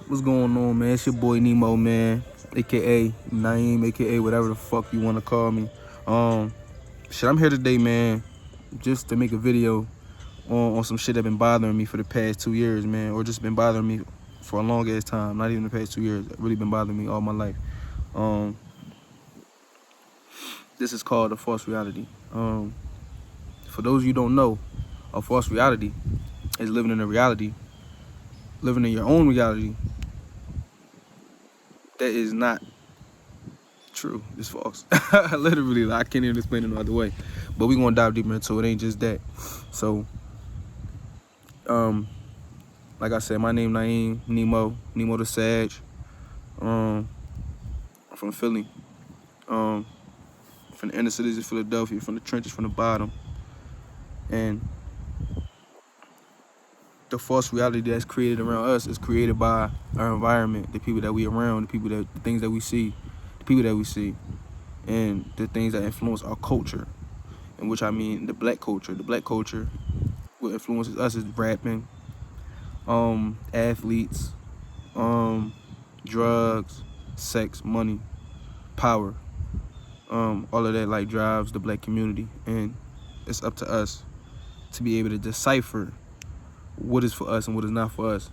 What's going on, man? It's your boy Nemo, man, aka Naeem, aka whatever the fuck you want to call me. Shit, I'm here today, man, just to make a video on some shit that been bothering me for the past 2 years, man, or just been bothering me for a long ass time. Not even the past 2 years. It really been bothering me all my life. This is called a false reality. For those of you who don't know, a false reality is living in a reality, living in your own reality that is not true. It's false. Literally, I can't even explain it no other way. But we're gonna dive deeper into it. It ain't just that. So, like I said, my name Naeem, Nemo the Sag. I'm from Philly. From the inner cities of Philadelphia, from the trenches, from the bottom. And the false reality that's created around us is created by our environment, the people that we around, the things that we see, the people that we see, and the things that influence our culture. In which I mean the black culture. The black culture, what influences us is rapping, athletes, drugs, sex, money, power. All of that like drives the black community, and it's up to us to be able to decipher what is for us and what is not for us.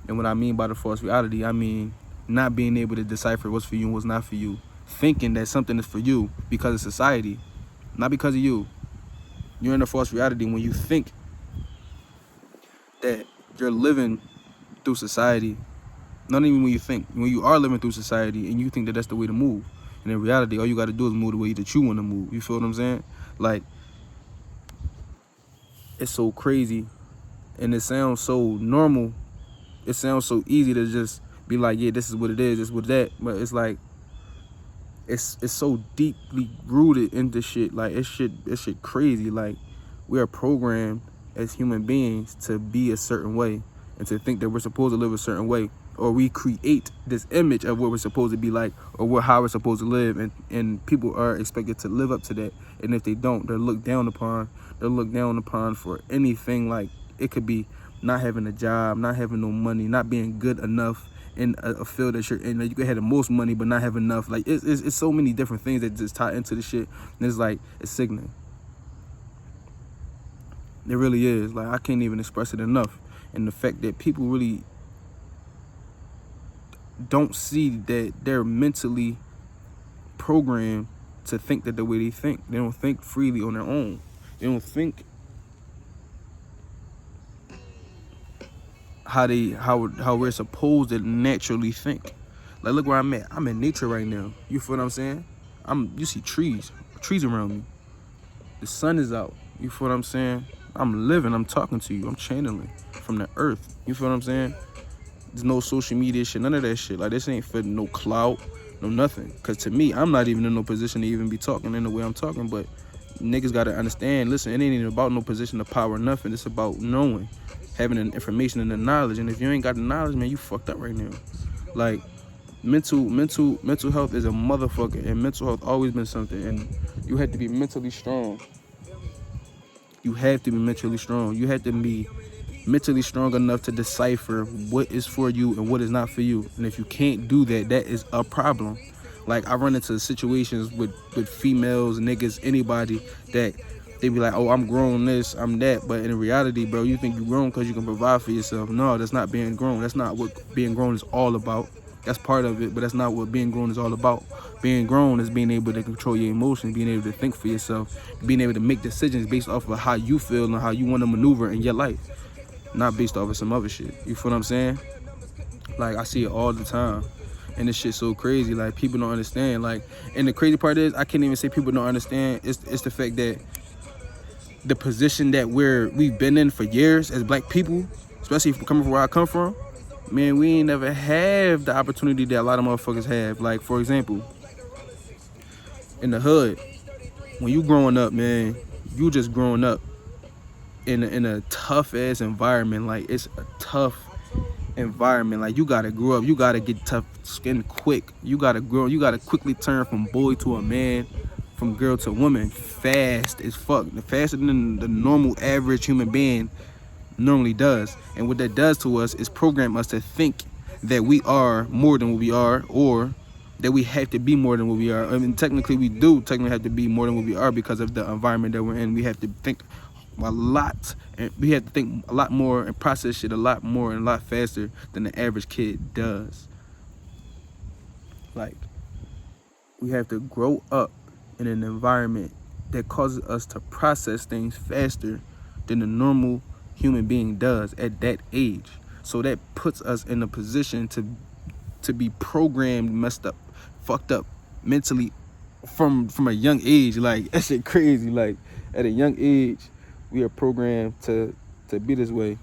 And what I mean by the false reality, I mean not being able to decipher what's for you and what's not for you, thinking that something is for you because of society, not because of you. You're in a false reality when you think that you're living through society. Not even when you think, when you are living through society and you think that that's the way to move. And in reality, all you got to do is move the way that you want to move. You feel what I'm saying? Like, it's so crazy and it sounds so normal. It sounds so easy to just be like, yeah, this is what it is, this is what that. But it's like, it's so deeply rooted into shit. Like, it's shit crazy. Like, we are programmed as human beings to be a certain way and to think that we're supposed to live a certain way, or we create this image of what we're supposed to be like, or how we're supposed to live, and people are expected to live up to that. And if they don't, they're looked down upon. They're looked down upon for anything. Like, it could be not having a job, not having no money, not being good enough in a field that you're in. Like, you could have the most money but not have enough. Like, it's so many different things that just tie into the shit, and it's like, it's sickening. It really is. Like, I can't even express it enough. And the fact that people really don't see that they're mentally programmed to think that the way they think. They don't think freely on their own. They don't think how we're supposed to naturally think. Like, look where I'm at. I'm in nature right now. You feel what I'm saying? You see trees around me. The sun is out. You feel what I'm saying? I'm living, I'm talking to you, I'm channeling from the earth. You feel what I'm saying? There's no social media shit, none of that shit. Like, this ain't for no clout, no nothing. Cause to me, I'm not even in no position to even be talking in the way I'm talking, but niggas gotta understand, listen, it ain't even about no position of power, nothing. It's about knowing, having the information and the knowledge. And if you ain't got the knowledge, man, you fucked up right now. Like, mental health is a motherfucker, and mental health always been something, and you have to be mentally strong. You have to be mentally strong. You have to be mentally strong enough to decipher what is for you and what is not for you. And if you can't do that, that is a problem. Like, I run into situations with females, niggas, anybody, that they be like, oh, I'm grown this, I'm that. But in reality, bro, you think you grown because you can provide for yourself. No, that's not being grown. That's not what being grown is all about. That's part of it, but that's not what being grown is all about. Being grown is being able to control your emotions, being able to think for yourself, being able to make decisions based off of how you feel and how you want to maneuver in your life, not based off of some other shit. You feel what I'm saying? Like, I see it all the time, and this shit's so crazy. Like, people don't understand. Like, and the crazy part is, I can't even say people don't understand. It's the fact that the position that we've been in for years as black people, especially coming from where I come from, man, we ain't never have the opportunity that a lot of motherfuckers have. Like, for example, in the hood, when you growing up, man, you just growing up in a tough ass environment. Like, it's a tough environment. Like, you gotta grow up, you gotta get tough skin quick, you gotta grow, you gotta quickly turn from boy to a man, from girl to woman, fast as fuck, faster than the normal average human being normally does. And what that does to us is program us to think that we are more than what we are, or that we have to be more than what we are. I mean, technically we do technically have to be more than what we are because of the environment that we're in. We have to think a lot, and we have to think a lot more and process shit a lot more and a lot faster than the average kid does. Like, we have to grow up in an environment that causes us to process things faster than the normal human being does at that age. So that puts us in a position to be programmed, messed up, fucked up mentally from a young age. Like, that shit crazy. Like, at a young age, we are programmed to be this way.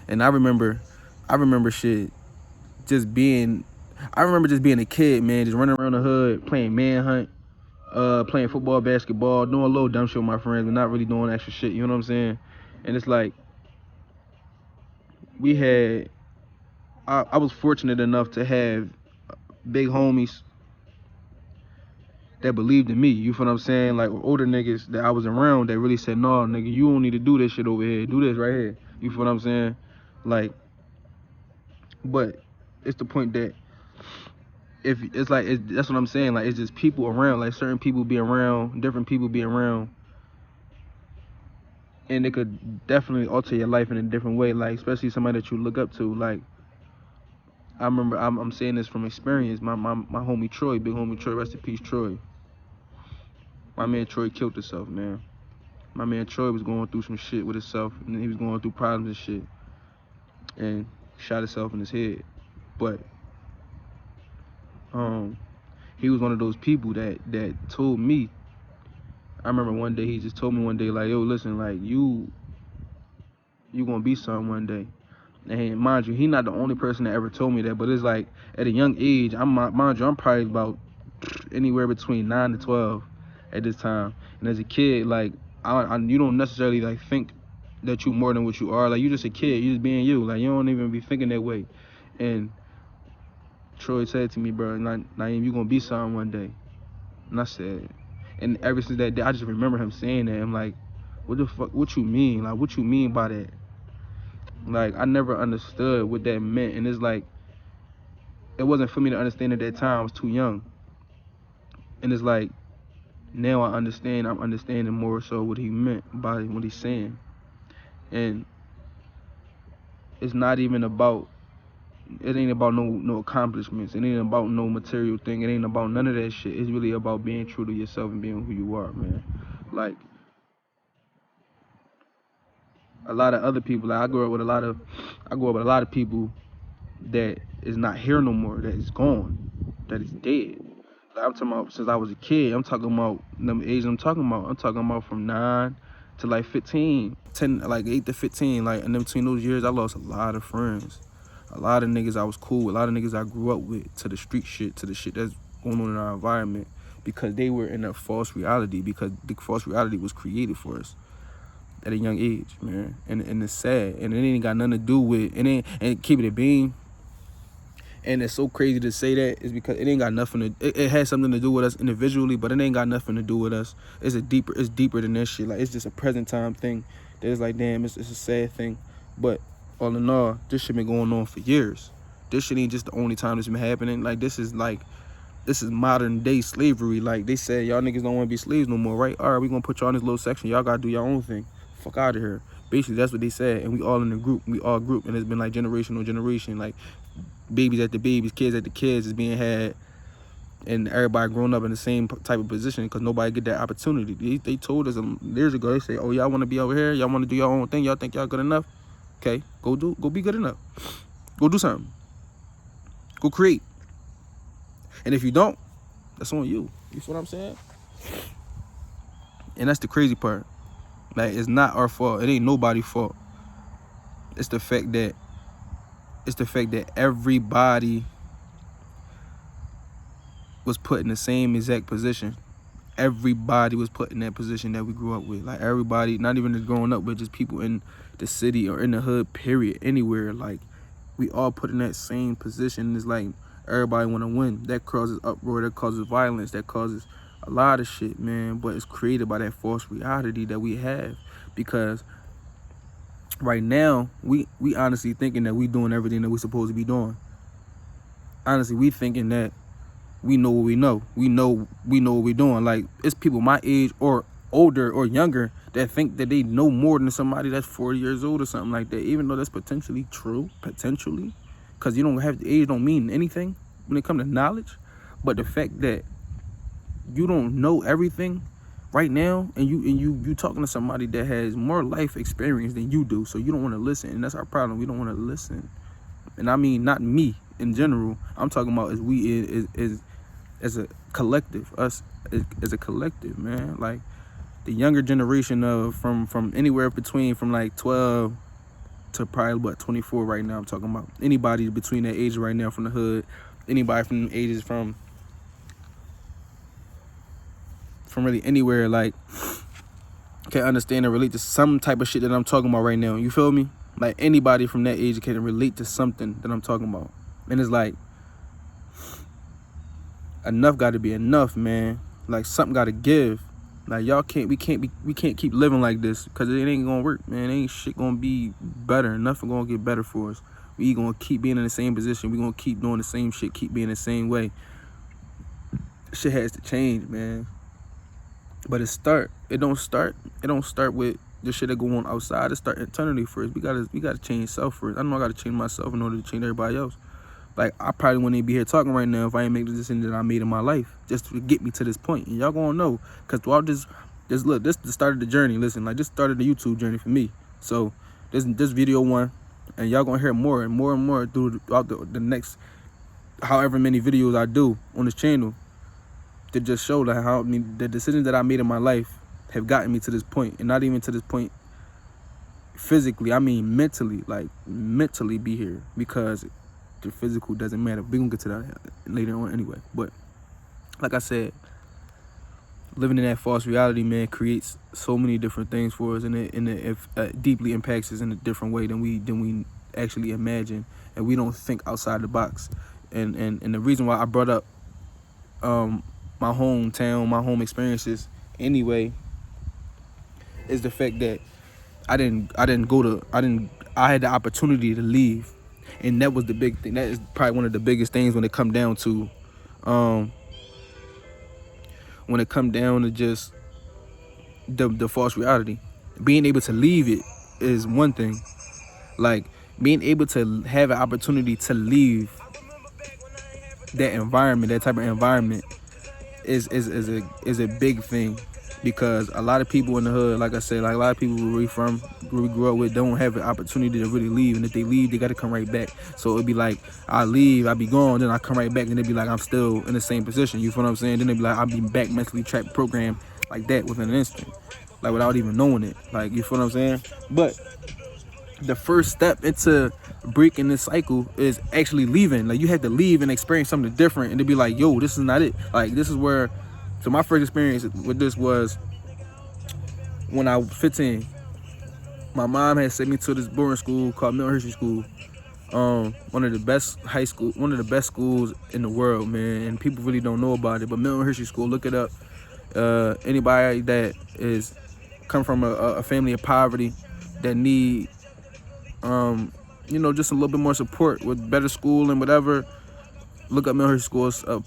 And I remember shit just being a kid, man, just running around the hood, playing manhunt, playing football, basketball, doing a little dumb shit with my friends, but not really doing extra shit, you know what I'm saying? And it's like, I was fortunate enough to have big homies that believed in me, you feel what I'm saying? Like, older niggas that I was around that really said, no, nigga, you don't need to do this shit over here, do this right here, you feel what I'm saying? Like, but it's the point that if it's like, that's what I'm saying, like, it's just people around, like certain people be around, different people be around, and it could definitely alter your life in a different way, like, especially somebody that you look up to. Like, I remember, I'm saying this from experience, my homie Troy, big homie Troy, rest in peace Troy. My man Troy killed himself, man. My man Troy was going through some shit with himself, and he was going through problems and shit, and shot himself in his head. But he was one of those people that told me, I remember one day, he just told me one day, like, yo, listen, like, you gonna be something one day. And mind you, he not the only person that ever told me that, but it's like, at a young age, I'm probably about anywhere between 9 to 12 at this time. And as a kid, like, you don't necessarily, like, think that you more than what you are. Like, you just a kid, you just being you. Like, you don't even be thinking that way. And Troy said to me, bro, Naeem, you gonna be something one day. And I said, and ever since that day, I just remember him saying that. I'm like, what the fuck, what you mean? Like, what you mean by that? Like, I never understood what that meant. And it's like, it wasn't for me to understand at that time. I was too young. And it's like, now I understand. I'm understanding more so what he meant by what he's saying. And it's not even about, it ain't about no accomplishments. It ain't about no material thing. It ain't about none of that shit. It's really about being true to yourself and being who you are, man. Like, a lot of other people, like, I grew up with a lot of people that is not here no more, that is gone, that is dead. Like, I'm talking about since I was a kid. I'm talking about them age I'm talking about from 9 to like 15, 10, like 8 to 15. Like, and in between those years, I lost a lot of friends. A lot of niggas I was cool with, a lot of niggas I grew up with, to the street shit, to the shit that's going on in our environment, because they were in a false reality, because the false reality was created for us at a young age, man. And it's sad, and it ain't got nothing to do with, and keep it a bean. And it's so crazy to say that, is because it ain't got nothing to, it has something to do with us individually, but it ain't got nothing to do with us. It's deeper than that shit. Like, it's just a present time thing that is like, damn, it's a sad thing. But all in all, this shit been going on for years. This shit ain't just the only time this been happening. Like, this is modern day slavery. Like, they said, y'all niggas don't want to be slaves no more, right? All right, we gonna put y'all in this little section. Y'all gotta do your own thing. Fuck out of here. Basically, that's what they said. And we all in the group. We all group. And it's been like generation on generation. Like, babies at the babies, kids at the kids is being had. And everybody growing up in the same type of position, because nobody get that opportunity. They told us years ago, they say, oh, y'all want to be over here? Y'all want to do your own thing? Y'all think y'all good enough? Okay, go be good enough. Go do something. Go create. And if you don't, that's on you. You see what I'm saying? And that's the crazy part. Like, it's not our fault. It ain't nobody's fault. It's the fact that everybody was put in the same exact position. Everybody was put in that position that we grew up with. Like, everybody, not even just growing up, but just people in the city or in the hood, period, anywhere. Like, we all put in that same position. It's like, everybody want to win. That causes uproar, that causes violence, that causes a lot of shit, man. But it's created by that false reality that we have. Because Right now, we honestly thinking that we doing everything that we supposed to be doing. Honestly, we thinking that we know what we know. We know what we doing. Like, it's people my age or older or younger that think that they know more than somebody that's 40 years old or something like that, even though that's potentially true, because you don't have the age don't mean anything when it comes to knowledge. But the fact that you don't know everything right now, and you talking to somebody that has more life experience than you do, so you don't want to listen, and that's our problem. We don't want to listen. And I mean, not me in general, I'm talking about as we as a collective, us as a collective, man. Like, the younger generation of from anywhere between from like 12 to probably 24 right now. I'm talking about anybody between that age right now from the hood, anybody from ages from really anywhere, like, can understand and relate to some type of shit that I'm talking about right now. You feel me? Like, anybody from that age can relate to something that I'm talking about. And it's like, enough got to be enough, man. Like, something got to give. Like, we can't keep living like this, because it ain't gonna work, man. Ain't shit gonna be better. Nothing gonna get better for us. We gonna keep being in the same position. We gonna keep doing the same shit, keep being the same way. Shit has to change, man. But it don't start with the shit that go on outside. It start internally first. We gotta change self first. I know I gotta change myself in order to change everybody else. Like, I probably wouldn't even be here talking right now if I ain't make the decision that I made in my life just to get me to this point. And y'all gonna know, because throughout this is the start of the journey. Listen, like, this started the YouTube journey for me. So this video one, and y'all gonna hear more and more and more throughout the next however many videos I do on this channel, to just show that how the decisions that I made in my life have gotten me to this point. And not even to this point physically, I mean mentally. Like, mentally be here, because the physical doesn't matter. We're gonna get to that later on anyway. But like I said, living in that false reality, man, creates so many different things for us, and it deeply impacts us in a different way than we actually imagine, and we don't think outside the box. And the reason why I brought up my hometown, my home experiences anyway, is the fact that I had the opportunity to leave. And that was the big thing. That is probably one of the biggest things when it come down to just the false reality. Being able to leave it is one thing. Like, being able to have an opportunity to leave that environment, that type of environment, is a big thing. Because a lot of people in the hood, like I said, like, a lot of people where we grew up with, don't have an opportunity to really leave. And if they leave, they got to come right back. So it'd be like, I leave, I be gone, then I come right back, and it'd be like I'm still in the same position. You feel what I'm saying? Then it'd be like I'll be back mentally trapped, programmed like that within an instant, like, without even knowing it. Like, you feel what I'm saying? But the first step into breaking this cycle is actually leaving. Like, you have to leave and experience something different, and to be like, yo, this is not it. Like, this is where. So my first experience with this was when I was 15. My mom had sent me to this boarding school called NeemoLetsgoo School. One of the best schools in the world, man. And people really don't know about it. But NeemoLetsgoo School, look it up. Anybody that is come from a family of poverty that need, just a little bit more support with better school and whatever, look up NeemoLetsgoo School.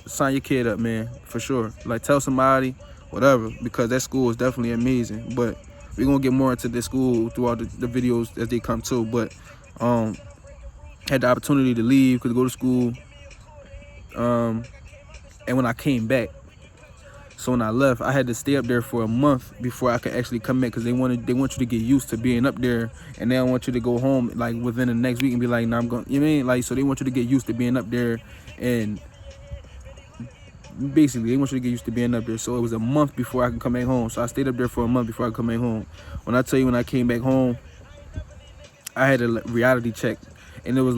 Sign your kid up, man, for sure. Like, tell somebody, whatever, because that school is definitely amazing. But we're gonna get more into this school throughout the videos as they come too. But had the opportunity to leave, could go to school. And when I came back, so when I left, I had to stay up there for a month before I could actually come back, because they want you to get used to being up there, and they don't want you to go home like within the next week and be like, nah, I'm going. You know what I mean? Like, so they want you to get used to being up there, and basically they want you to get used to being up there. So it was a month before I could come back home. So I stayed up there for a month before I could come back home. When I tell you, when I came back home, I had a reality check, and it was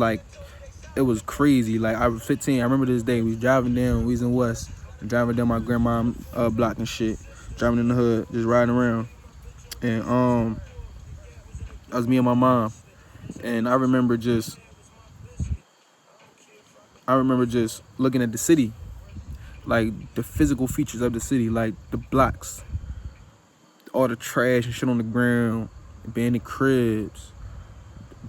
crazy. Like, I was 15. I remember this day. We was driving down, we was in West, driving down my grandma's block and shit, driving in the hood, just riding around. And that was me and my mom. And I remember just looking at the city, like the physical features of the city, like the blocks, all the trash and shit on the ground, abandoned cribs,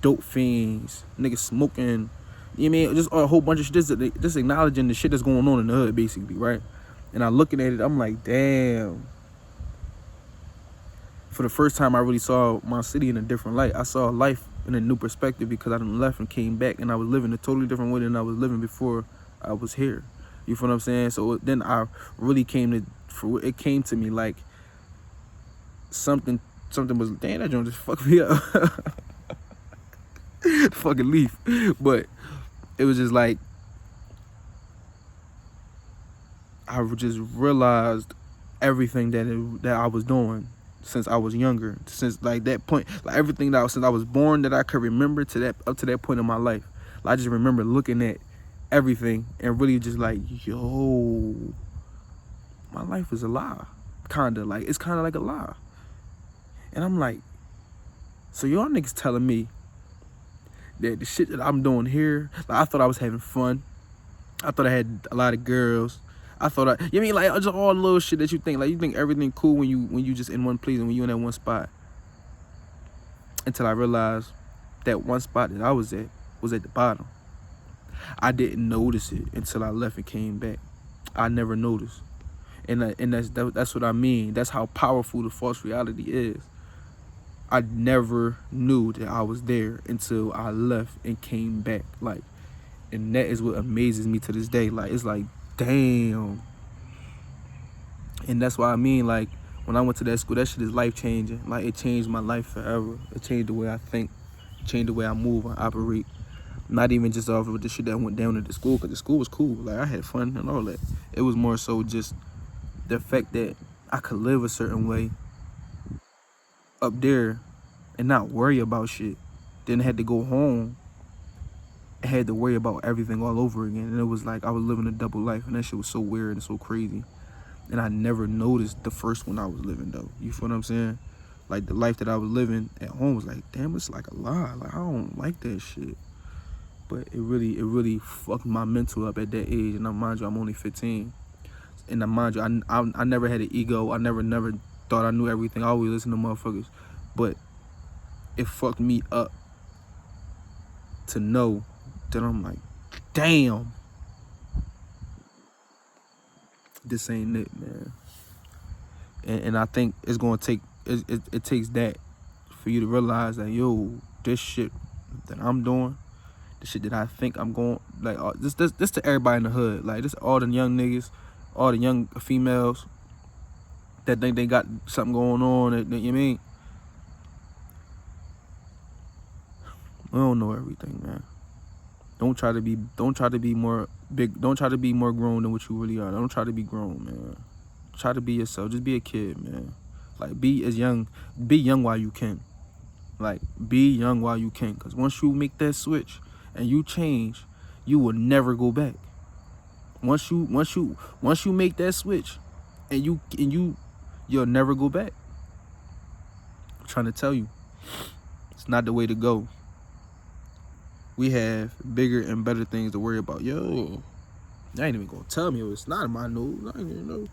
dope fiends, niggas smoking. You know what I mean? Just a whole bunch of shit. Just acknowledging the shit that's going on in the hood, basically, right? And I looking at it, I'm like, damn. For the first time, I really saw my city in a different light. I saw life in a new perspective because I done left and came back, and I was living a totally different way than I was living before I was here. You feel what I'm saying? So then I really came to me like something was, damn, that joint just fucked me up. Fucking leaf. But it was just like, I just realized everything that I was doing since I was younger, since like that point, like everything since I was born that I could remember up to that point in my life. Like, I just remember looking at everything and really just like, yo, my life is a lie. It's kinda like a lie. And I'm like, so y'all niggas telling me that the shit that I'm doing here, like, I thought I was having fun. I thought I had a lot of girls. You know what I mean? Like, just all the little shit that you think. Like, you think everything cool when you just in one place and when you in that one spot. Until I realized that one spot that I was at the bottom. I didn't notice it until I left and came back. I never noticed. And that's what I mean. That's how powerful the false reality is. I never knew that I was there until I left and came back. Like, and that is what amazes me to this day. Like, it's like, damn. And that's why I mean, like, when I went to that school, that shit is life-changing. Like, it changed my life forever. It changed the way I think. It changed the way I move and operate. Not even just off of the shit that went down at the school, because the school was cool. Like, I had fun and all that. It was more so just the fact that I could live a certain way up there and not worry about shit. Then I had to go home and had to worry about everything all over again. And it was like I was living a double life, and that shit was so weird and so crazy. And I never noticed the first one I was living, though. You feel what I'm saying? Like, the life that I was living at home was like, damn, it's like a lie. Like, I don't like that shit. But it really fucked my mental up at that age. And mind you, I'm only 15. And mind you, I never had an ego. I never thought I knew everything. I always listened to motherfuckers. But it fucked me up to know that I'm like, damn, this ain't it, man. And I think it's gonna take, it takes that for you to realize that, yo, this shit that I'm doing, the shit that I think I'm going, like, this to everybody in the hood. Like, this all the young niggas, all the young females that think they got something going on, you know what I mean? We don't know everything, man. Don't try to be more big. Don't try to be more grown than what you really are. Don't try to be grown, man. Try to be yourself. Just be a kid, man. Like, be young while you can. Like, be young while you can. Because once you make that switch and you change, you will never go back. Once you make that switch and you'll never go back. I'm trying to tell you, it's not the way to go. We have bigger and better things to worry about. Yo, I ain't even gonna tell me it's not in my nose. I ain't even know.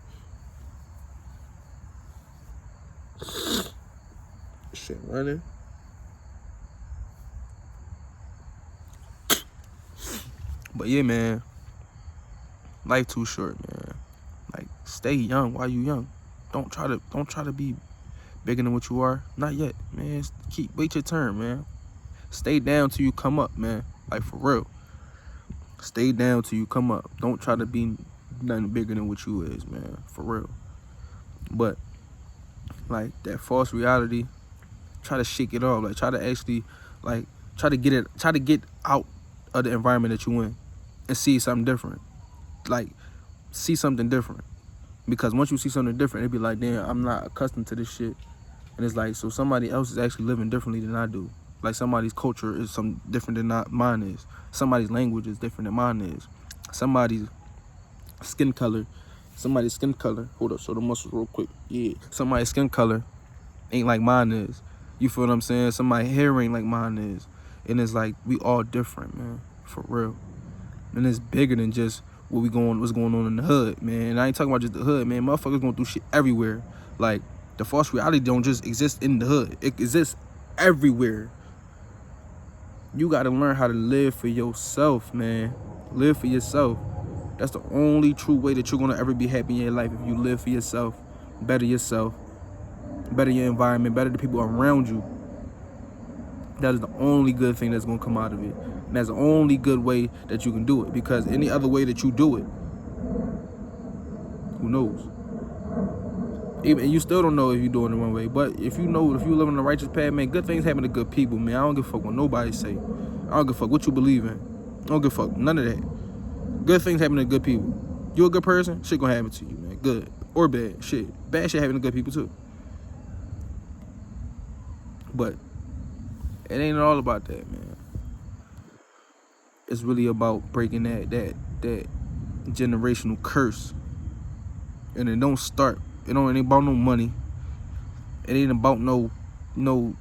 Shit running. But yeah, man, life too short, man. Like, stay young while you young. Don't try to be bigger than what you are. Not yet, man. Wait your turn, man. Stay down till you come up, man. Like, for real. Stay down till you come up. Don't try to be nothing bigger than what you is, man. For real. But, like, that false reality, try to shake it off. Like, try to actually, like, try to get out of the environment that you in and see something different. Like, see something different. Because once you see something different, it'd be like, damn, I'm not accustomed to this shit. And it's like, so somebody else is actually living differently than I do. Like, somebody's culture is some different than mine is. Somebody's language is different than mine is. Somebody's skin color. Hold up, show the muscles real quick. Yeah. Somebody's skin color ain't like mine is. You feel what I'm saying? Somebody's hair ain't like mine is. And it's like, we all different, man. For real. And it's bigger than just what's going on in the hood, man. And I ain't talking about just the hood, man. Motherfuckers going through shit everywhere. Like, the false reality don't just exist in the hood. It exists everywhere. You gotta learn how to live for yourself, man. Live for yourself. That's the only true way that you're gonna ever be happy in your life. If you live for yourself, better your environment, better the people around you. That is the only good thing that's gonna come out of it. And that's the only good way that you can do it. Because any other way that you do it, who knows? Even you still don't know if you're doing it the wrong way. But if you know, if you live on the righteous path, man, good things happen to good people, man. I don't give a fuck what nobody say. I don't give a fuck what you believe in. I don't give a fuck none of that. Good things happen to good people. You a good person, shit gonna happen to you, man. Good or bad, shit. Bad shit happen to good people too. But it ain't all about that, man. It's really about breaking that generational curse. And it don't start. It ain't about no money. It ain't about no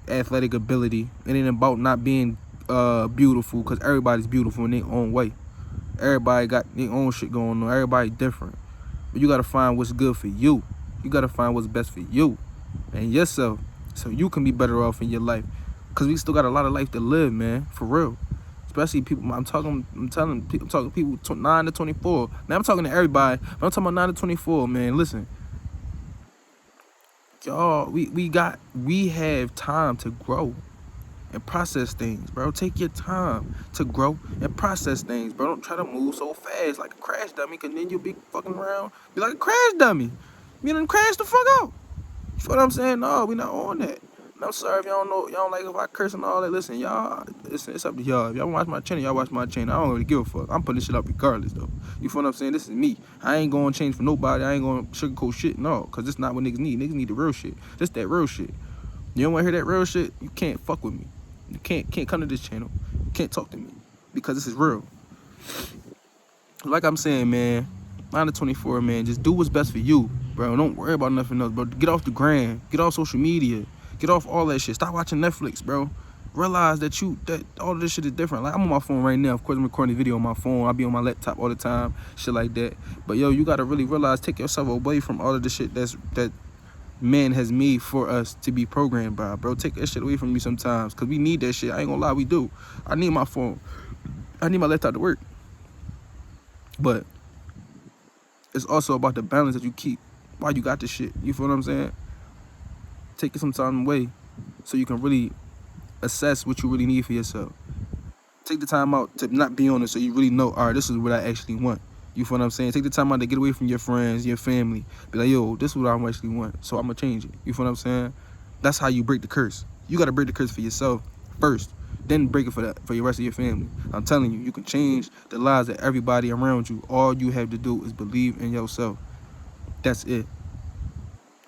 athletic ability. It ain't about not being beautiful, because everybody's beautiful in their own way. Everybody got their own shit going on. Everybody different. But you gotta find what's good for you. You gotta find what's best for you and yourself, so you can be better off in your life. Cause we still got a lot of life to live, man. For real. Especially people. I'm talking people 9 to 24. Now I'm talking to everybody, but I'm talking about 9 to 24, man. Listen, y'all, we have time to grow and process things, bro. Take your time to grow and process things, bro. Don't try to move so fast like a crash dummy, cause then you'll be fucking around, be like a crash dummy. You done crash the fuck out. You feel what I'm saying? No, we not on that. And I'm sorry if y'all don't like if I curse and all that. Listen, y'all, listen, it's up to y'all. If y'all watch my channel, y'all watch my channel. I don't really give a fuck. I'm putting this shit up regardless, though. You feel what I'm saying? This is me. I ain't gonna change for nobody. I ain't gonna sugarcoat shit, no, cause this not what niggas need. Niggas need the real shit. This that real shit. You don't wanna hear that real shit? You can't fuck with me. You can't come to this channel. You can't talk to me, because this is real. Like I'm saying, man, 9 to 24, man, just do what's best for you, bro. Don't worry about nothing else, bro. Get off the gram. Get off social media. Get off all that shit. Stop watching Netflix, bro. Realize that all of this shit is different. Like, I'm on my phone right now. Of course, I'm recording a video on my phone. I'll be on my laptop all the time, shit like that. But, yo, you got to really realize, take yourself away from all of the shit that man has made for us to be programmed by, bro. Take that shit away from me sometimes, because we need that shit. I ain't gonna lie, we do. I need my phone. I need my laptop to work. But it's also about the balance that you keep while you got this shit. You feel what I'm saying? Take some time away so you can really assess what you really need for yourself. Take the time out to not be on it, so you really know, all right, this is what I actually want. You feel what I'm saying? Take the time out to get away from your friends, your family. Be like, yo, this is what I actually want, so I'm gonna change it. You feel what I'm saying? That's how you break the curse. You gotta break the curse for yourself first, then break it for the rest of your family. I'm telling you, you can change the lives of everybody around you. All you have to do is believe in yourself. That's it.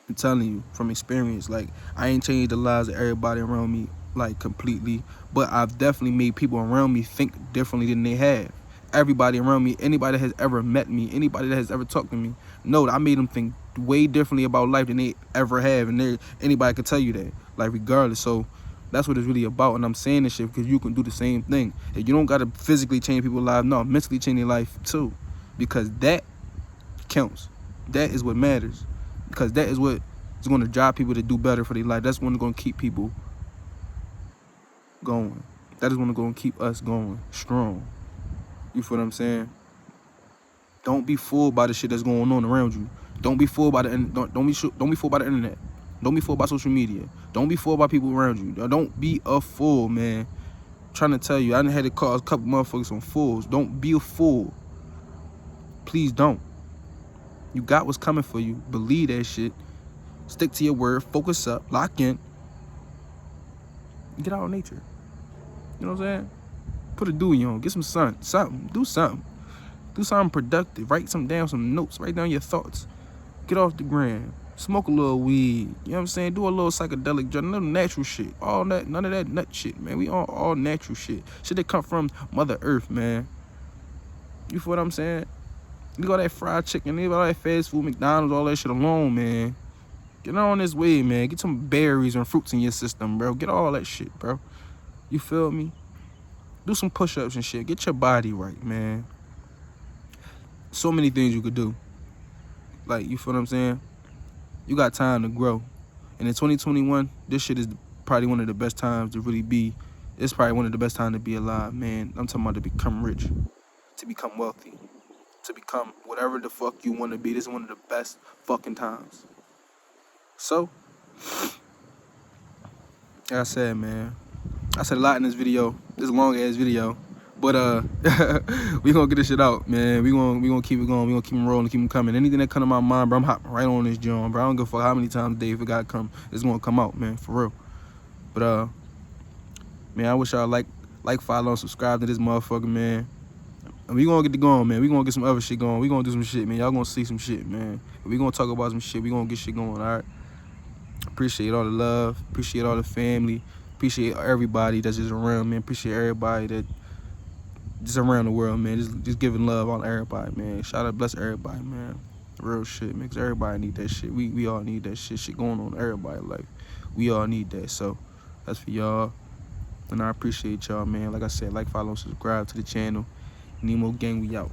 I'm telling you from experience. Like, I ain't changed the lives of everybody around me, like, completely, but I've definitely made people around me think differently than they have. Everybody around me, anybody that has ever met me, anybody that has ever talked to me, know that I made them think way differently about life than they ever have, and anybody could tell you that, like, regardless. So that's what it's really about. And I'm saying this shit because you can do the same thing. And you don't gotta physically change people's lives, no, mentally change their life too, because that counts. That is what matters, because that is what is going to drive people to do better for their life. That's what's going to keep people going. That is what's going to keep us going strong. You feel what I'm saying? Don't be fooled by the shit that's going on around you. Don't be fooled by don't be fooled by the internet. Don't be fooled by social media. Don't be fooled by people around you. Don't be a fool, man. I'm trying to tell you, I done had to call a couple motherfuckers some fools. Don't be a fool. Please don't. You got what's coming for you. Believe that shit. Stick to your word. Focus up. Lock in. Get out of nature. You know what I'm saying? Put a dewy on. Get some sun. Something. Do something. Do something productive. Write some down, some notes. Write down your thoughts. Get off the gram. Smoke a little weed. You know what I'm saying? Do a little psychedelic drug. Little natural shit. All that. None of that nut shit, man. We all natural shit. Shit that come from Mother Earth, man. You feel what I'm saying? Leave all that fried chicken. Leave all that fast food, McDonald's, all that shit alone, man. Get on this way, man. Get some berries and fruits in your system, bro. Get all that shit, bro. You feel me? Do some push-ups and shit. Get your body right, man. So many things you could do. Like, you feel what I'm saying? You got time to grow. And in 2021, this shit is probably one of the best times to really be. It's probably one of the best times to be alive, man. I'm talking about to become rich, to become wealthy, to become whatever the fuck you want to be. This is one of the best fucking times. So, like I said, man, I said a lot in this video, this long ass video, but we gonna get this shit out, man. We gonna keep it going. We gonna keep them rolling, keep them coming. Anything that come to my mind, bro, I'm hopping right on this joint, bro. I don't give a fuck how many times a day if it gotta come, it's gonna come out, man, for real. But man, I wish y'all like, follow, and subscribe to this motherfucker, man. And we gonna get it going, man. We gonna get some other shit going. We gonna do some shit, man. Y'all gonna see some shit, man. We gonna talk about some shit. We gonna get shit going, all right? Appreciate all the love. Appreciate all the family. Appreciate everybody that's just around, man. Appreciate everybody that just around the world, man. Just giving love on everybody, man. Shout out, bless everybody, man. Real shit, man. Cause everybody need that shit. We all need that shit. Shit going on in everybody's life. We all need that. So that's for y'all. And I appreciate y'all, man. Like I said, like, follow, subscribe to the channel. Nemo Gang, we out.